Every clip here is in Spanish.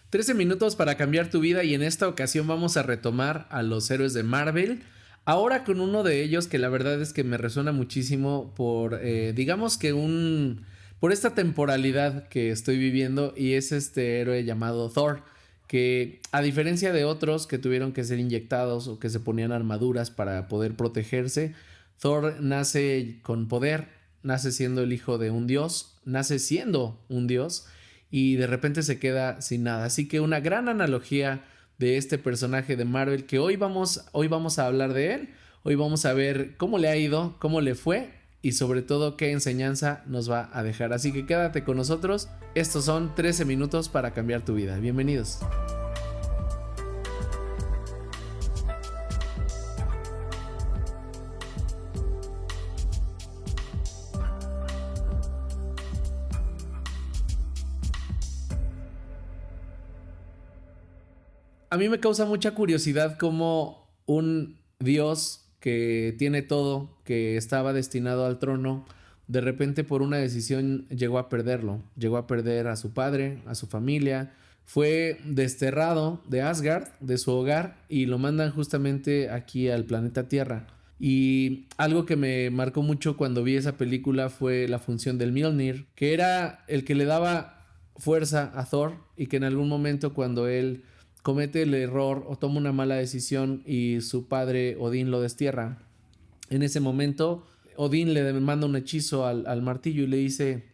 13 minutos para cambiar tu vida y en esta ocasión vamos a retomar a los héroes de Marvel. Ahora con uno de ellos que la verdad es que me resuena muchísimo por, digamos que por esta temporalidad que estoy viviendo y es este héroe llamado Thor, que a diferencia de otros que tuvieron que ser inyectados o que se ponían armaduras para poder protegerse, Thor nace con poder, nace siendo el hijo de un dios, nace siendo un dios y de repente se queda sin nada. Así que una gran analogía de este personaje de Marvel que hoy vamos a hablar de él, hoy vamos a ver cómo le ha ido, cómo le fue y sobre todo qué enseñanza nos va a dejar. Así que quédate con nosotros, estos son 13 minutos para cambiar tu vida. Bienvenidos. A mí me causa mucha curiosidad cómo un dios que tiene todo, que estaba destinado al trono, de repente por una decisión llegó a perderlo. Llegó a perder a su padre, a su familia. Fue desterrado de Asgard, de su hogar, y lo mandan justamente aquí al planeta Tierra. Y algo que me marcó mucho cuando vi esa película fue la función del Mjolnir, que era el que le daba fuerza a Thor y que en algún momento cuando él comete el error o toma una mala decisión y su padre Odín lo destierra. En ese momento Odín le manda un hechizo al martillo y le dice: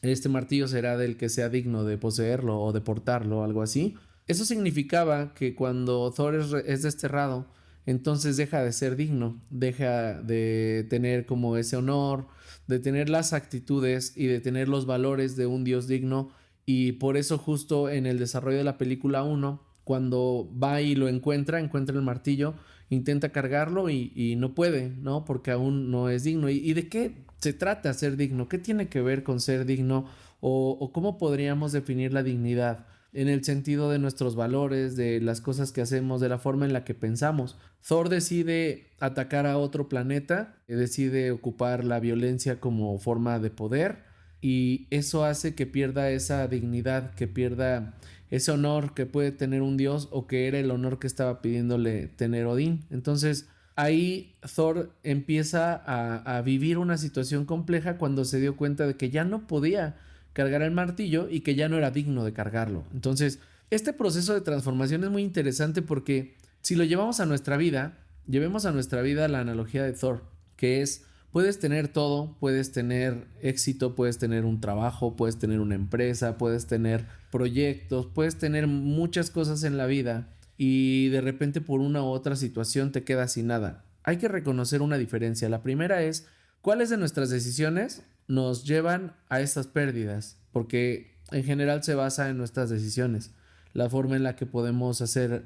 este martillo será del que sea digno de poseerlo o de portarlo, algo así. Eso significaba que cuando Thor es desterrado, entonces deja de ser digno, deja de tener como ese honor, de tener las actitudes y de tener los valores de un dios digno. Y por eso justo en el desarrollo de la película 1, cuando va y lo encuentra el martillo, intenta cargarlo y no puede, ¿no? Porque aún no es digno. ¿Y de qué se trata ser digno? ¿Qué tiene que ver con ser digno? ¿O cómo podríamos definir la dignidad? En el sentido de nuestros valores, de las cosas que hacemos, de la forma en la que pensamos. Thor decide atacar a otro planeta, decide ocupar la violencia como forma de poder y eso hace que pierda esa dignidad, que pierda ese honor que puede tener un dios o que era el honor que estaba pidiéndole tener Odín. Entonces ahí Thor empieza a vivir una situación compleja cuando se dio cuenta de que ya no podía cargar el martillo y que ya no era digno de cargarlo. Entonces este proceso de transformación es muy interesante porque si lo llevamos a nuestra vida, llevemos a nuestra vida la analogía de Thor, que es: puedes tener todo, puedes tener éxito, puedes tener un trabajo, puedes tener una empresa, puedes tener proyectos, puedes tener muchas cosas en la vida y de repente por una u otra situación te quedas sin nada. Hay que reconocer una diferencia. La primera es: ¿cuáles de nuestras decisiones nos llevan a estas pérdidas? Porque en general se basa en nuestras decisiones. La forma en la que podemos hacer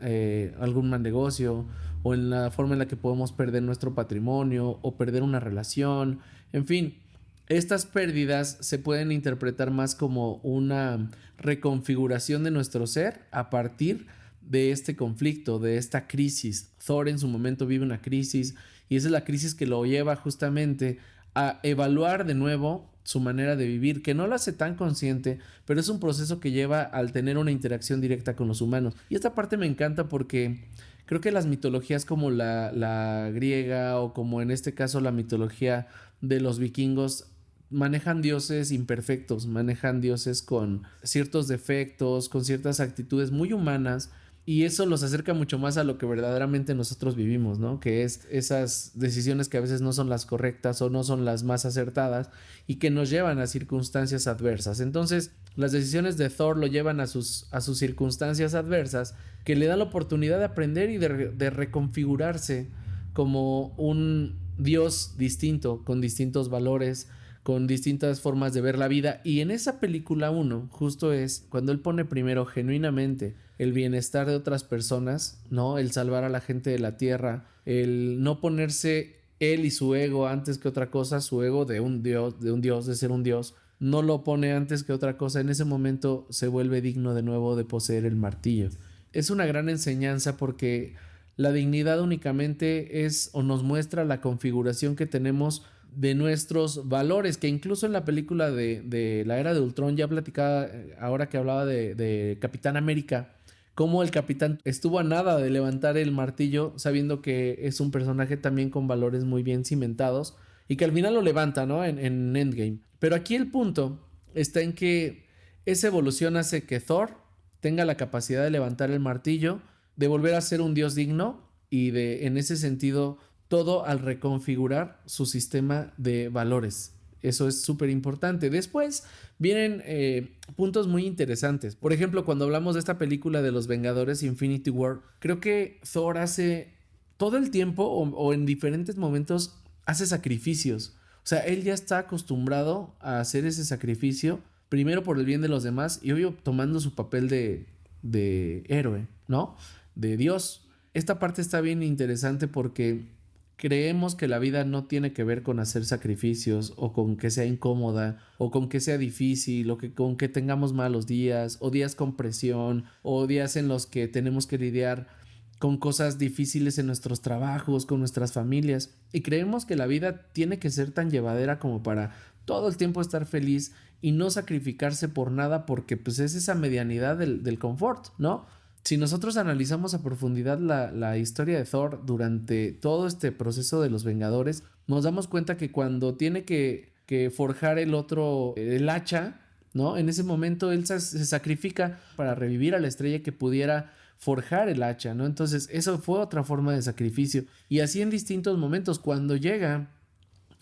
algún mal negocio o en la forma en la que podemos perder nuestro patrimonio o perder una relación. En fin, estas pérdidas se pueden interpretar más como una reconfiguración de nuestro ser a partir de este conflicto, de esta crisis. Thor en su momento vive una crisis y esa es la crisis que lo lleva justamente a evaluar de nuevo su manera de vivir, que no lo hace tan consciente, pero es un proceso que lleva al tener una interacción directa con los humanos. Y esta parte me encanta porque creo que las mitologías como la griega o como en este caso la mitología de los vikingos manejan dioses imperfectos, manejan dioses con ciertos defectos, con ciertas actitudes muy humanas. Y eso los acerca mucho más a lo que verdaderamente nosotros vivimos, ¿no? Que es esas decisiones que a veces no son las correctas o no son las más acertadas y que nos llevan a circunstancias adversas. Entonces, las decisiones de Thor lo llevan a sus circunstancias adversas que le dan la oportunidad de aprender y de reconfigurarse como un dios distinto, con distintos valores, con distintas formas de ver la vida. Y en esa película 1 justo es cuando él pone primero genuinamente el bienestar de otras personas, ¿no? El salvar a la gente de la tierra, el no ponerse él y su ego antes que otra cosa, su ego de un dios, de ser un dios, no lo pone antes que otra cosa. En ese momento se vuelve digno de nuevo de poseer el martillo. Es una gran enseñanza porque la dignidad únicamente es o nos muestra la configuración que tenemos de nuestros valores, que incluso en la película de la Era de Ultron ya platicaba, ahora que hablaba de Capitán América, cómo el capitán estuvo a nada de levantar el martillo, sabiendo que es un personaje también con valores muy bien cimentados y que al final lo levanta, ¿no? En Endgame. Pero aquí el punto está en que esa evolución hace que Thor tenga la capacidad de levantar el martillo, de volver a ser un dios digno y de, en ese sentido, todo al reconfigurar su sistema de valores. Eso es súper importante. Después vienen puntos muy interesantes. Por ejemplo, cuando hablamos de esta película de los Vengadores Infinity War, creo que Thor hace todo el tiempo o en diferentes momentos hace sacrificios. O sea, él ya está acostumbrado a hacer ese sacrificio, primero por el bien de los demás y obvio tomando su papel de héroe, ¿no? De Dios. Esta parte está bien interesante porque creemos que la vida no tiene que ver con hacer sacrificios o con que sea incómoda o con que sea difícil o con que tengamos malos días o días con presión o días en los que tenemos que lidiar con cosas difíciles en nuestros trabajos, con nuestras familias, y creemos que la vida tiene que ser tan llevadera como para todo el tiempo estar feliz y no sacrificarse por nada porque pues es esa medianidad del confort, ¿no? Si nosotros analizamos a profundidad la historia de Thor durante todo este proceso de los Vengadores, nos damos cuenta que cuando tiene que forjar el hacha, ¿no? En ese momento él se sacrifica para revivir a la estrella que pudiera forjar el hacha, ¿no? Entonces eso fue otra forma de sacrificio. Y así en distintos momentos, cuando llega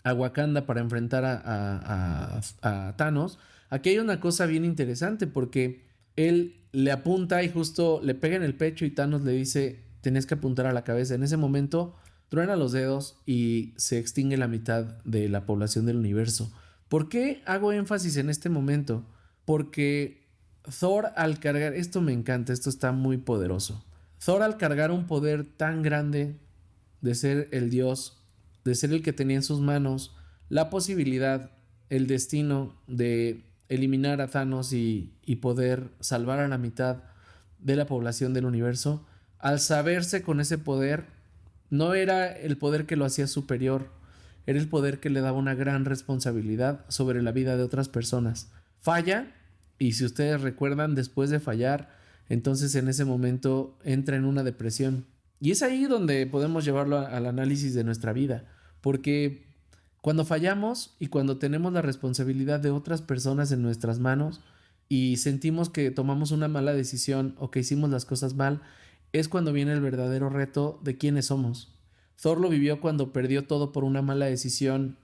a Wakanda para enfrentar a Thanos, aquí hay una cosa bien interesante porque él le apunta y justo le pega en el pecho y Thanos le dice, tenés que apuntar a la cabeza. En ese momento truena los dedos y se extingue la mitad de la población del universo. ¿Por qué hago énfasis en este momento? Porque Thor al cargar, esto me encanta, esto está muy poderoso. Thor al cargar un poder tan grande de ser el dios, de ser el que tenía en sus manos la posibilidad, el destino de eliminar a Thanos y poder salvar a la mitad de la población del universo, al saberse con ese poder, no era el poder que lo hacía superior, era el poder que le daba una gran responsabilidad sobre la vida de otras personas. Falla, y si ustedes recuerdan, después de fallar, entonces en ese momento entra en una depresión. Y es ahí donde podemos llevarlo al análisis de nuestra vida, porque cuando fallamos y cuando tenemos la responsabilidad de otras personas en nuestras manos y sentimos que tomamos una mala decisión o que hicimos las cosas mal, es cuando viene el verdadero reto de quiénes somos. Thor lo vivió cuando perdió todo por una mala decisión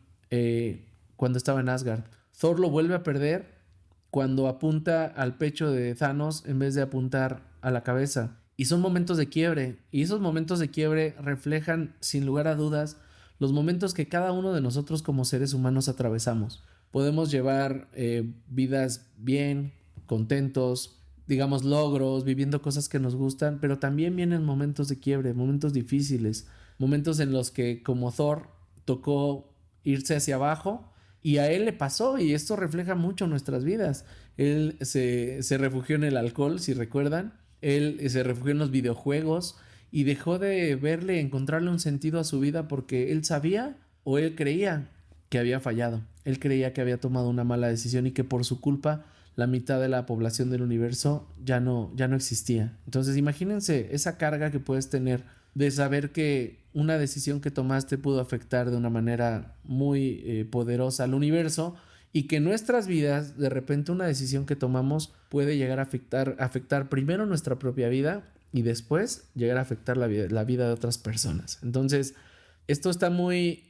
cuando estaba en Asgard. Thor lo vuelve a perder cuando apunta al pecho de Thanos en vez de apuntar a la cabeza. Y son momentos de quiebre, y esos momentos de quiebre reflejan, sin lugar a dudas, los momentos que cada uno de nosotros como seres humanos atravesamos. Podemos llevar vidas bien, contentos, digamos logros, viviendo cosas que nos gustan, pero también vienen momentos de quiebre, momentos difíciles, momentos en los que como Thor tocó irse hacia abajo y a él le pasó, y esto refleja mucho nuestras vidas. Él se refugió en el alcohol, si recuerdan, él se refugió en los videojuegos y dejó de encontrarle un sentido a su vida porque él sabía o él creía que había fallado. Él creía que había tomado una mala decisión y que por su culpa la mitad de la población del universo ya no existía. Entonces imagínense esa carga que puedes tener de saber que una decisión que tomaste pudo afectar de una manera muy poderosa al universo y que en nuestras vidas de repente una decisión que tomamos puede llegar a afectar primero nuestra propia vida y después llegar a afectar la vida de otras personas. Entonces esto está muy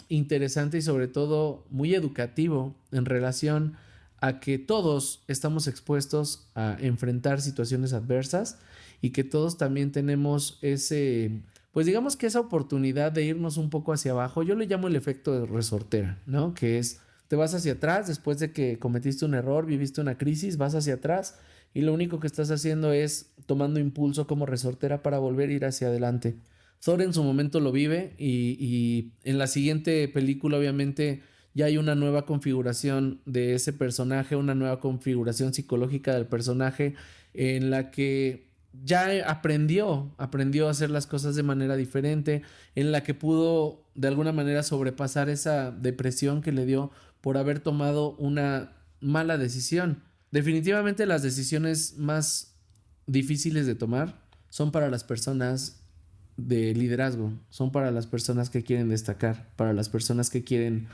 interesante y sobre todo muy educativo en relación a que todos estamos expuestos a enfrentar situaciones adversas y que todos también tenemos pues digamos que esa oportunidad de irnos un poco hacia abajo. Yo le llamo el efecto de resortera, ¿no? Que es, te vas hacia atrás después de que cometiste un error, viviste una crisis, vas hacia atrás y lo único que estás haciendo es tomando impulso como resortera para volver a ir hacia adelante. Thor en su momento lo vive y en la siguiente película obviamente ya hay una nueva configuración de ese personaje, una nueva configuración psicológica del personaje en la que ya aprendió a hacer las cosas de manera diferente, en la que pudo de alguna manera sobrepasar esa depresión que le dio por haber tomado una mala decisión. Definitivamente las decisiones más difíciles de tomar son para las personas de liderazgo, son para las personas que quieren destacar, para las personas que quieren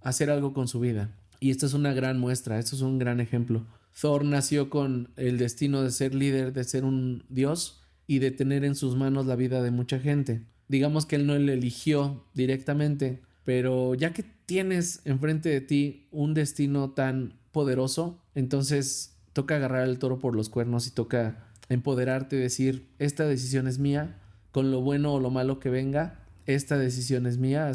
hacer algo con su vida. Y esta es una gran muestra, esto es un gran ejemplo. Thor nació con el destino de ser líder, de ser un dios y de tener en sus manos la vida de mucha gente. Digamos que él no le eligió directamente, pero ya que tienes enfrente de ti un destino tan poderoso, entonces toca agarrar el toro por los cuernos y toca empoderarte y decir, esta decisión es mía, con lo bueno o lo malo que venga, esta decisión es mía.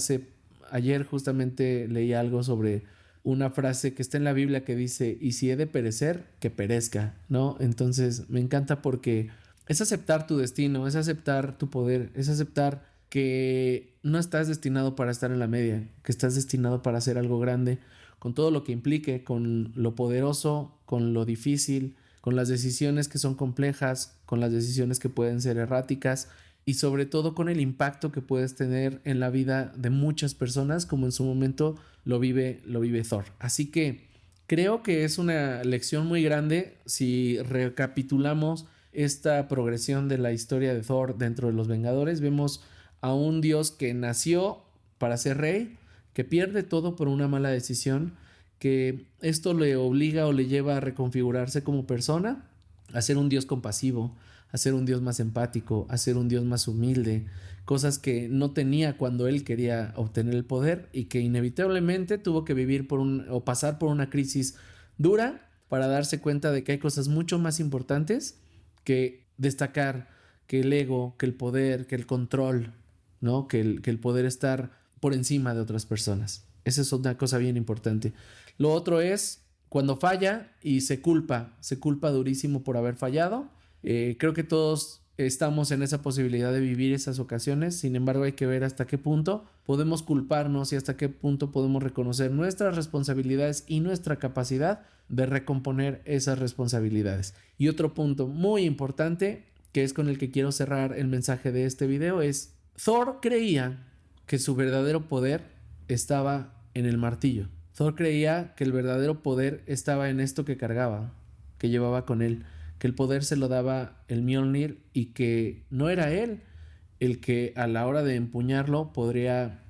Ayer justamente leí algo sobre una frase que está en la Biblia que dice, y si he de perecer, que perezca, ¿no? Entonces me encanta porque es aceptar tu destino, es aceptar tu poder, es aceptar que no estás destinado para estar en la media, que estás destinado para hacer algo grande, con todo lo que implique, con lo poderoso, con lo difícil, con las decisiones que son complejas, con las decisiones que pueden ser erráticas y sobre todo con el impacto que puedes tener en la vida de muchas personas, como en su momento lo vive Thor. Así que creo que es una lección muy grande si recapitulamos esta progresión de la historia de Thor dentro de los Vengadores. Vemos a un dios que nació para ser rey, que pierde todo por una mala decisión, que esto le obliga o le lleva a reconfigurarse como persona, a ser un dios compasivo, a ser un dios más empático, a ser un dios más humilde, cosas que no tenía cuando él quería obtener el poder y que inevitablemente tuvo que vivir o pasar por una crisis dura para darse cuenta de que hay cosas mucho más importantes que destacar, que el ego, que el poder, que el control, ¿no? Que el poder estar por encima de otras personas. Esa es una cosa bien importante. Lo otro es cuando falla y se culpa durísimo por haber fallado. Creo que todos estamos en esa posibilidad de vivir esas ocasiones. Sin embargo, hay que ver hasta qué punto podemos culparnos y hasta qué punto podemos reconocer nuestras responsabilidades y nuestra capacidad de recomponer esas responsabilidades. Y otro punto muy importante, que es con el que quiero cerrar el mensaje de este video, es Thor creía que su verdadero poder estaba en el martillo. Thor creía que el verdadero poder estaba en esto que cargaba, que llevaba con él, que el poder se lo daba el Mjolnir y que no era él el que a la hora de empuñarlo podría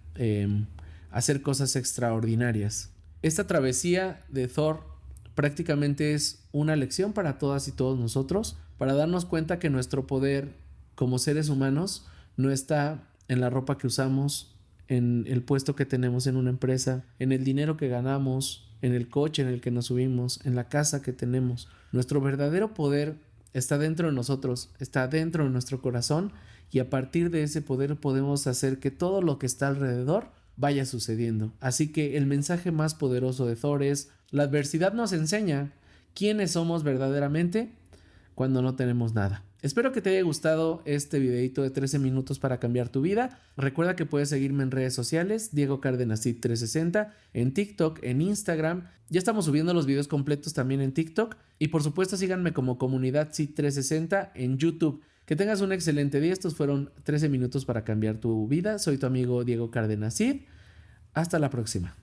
hacer cosas extraordinarias. Esta travesía de Thor prácticamente es una lección para todas y todos nosotros, para darnos cuenta que nuestro poder como seres humanos no está en la ropa que usamos, en el puesto que tenemos en una empresa, en el dinero que ganamos, en el coche en el que nos subimos, en la casa que tenemos. Nuestro verdadero poder está dentro de nosotros, está dentro de nuestro corazón y a partir de ese poder podemos hacer que todo lo que está alrededor vaya sucediendo. Así que el mensaje más poderoso de Thor es: la adversidad nos enseña quiénes somos verdaderamente cuando no tenemos nada. Espero que te haya gustado este videito de 13 minutos para cambiar tu vida. Recuerda que puedes seguirme en redes sociales, Diego Cárdenas CID 360, en TikTok, en Instagram. Ya estamos subiendo los videos completos también en TikTok. Y por supuesto síganme como Comunidad CID 360 en YouTube. Que tengas un excelente día. Estos fueron 13 minutos para cambiar tu vida. Soy tu amigo Diego Cárdenas CID. Hasta la próxima.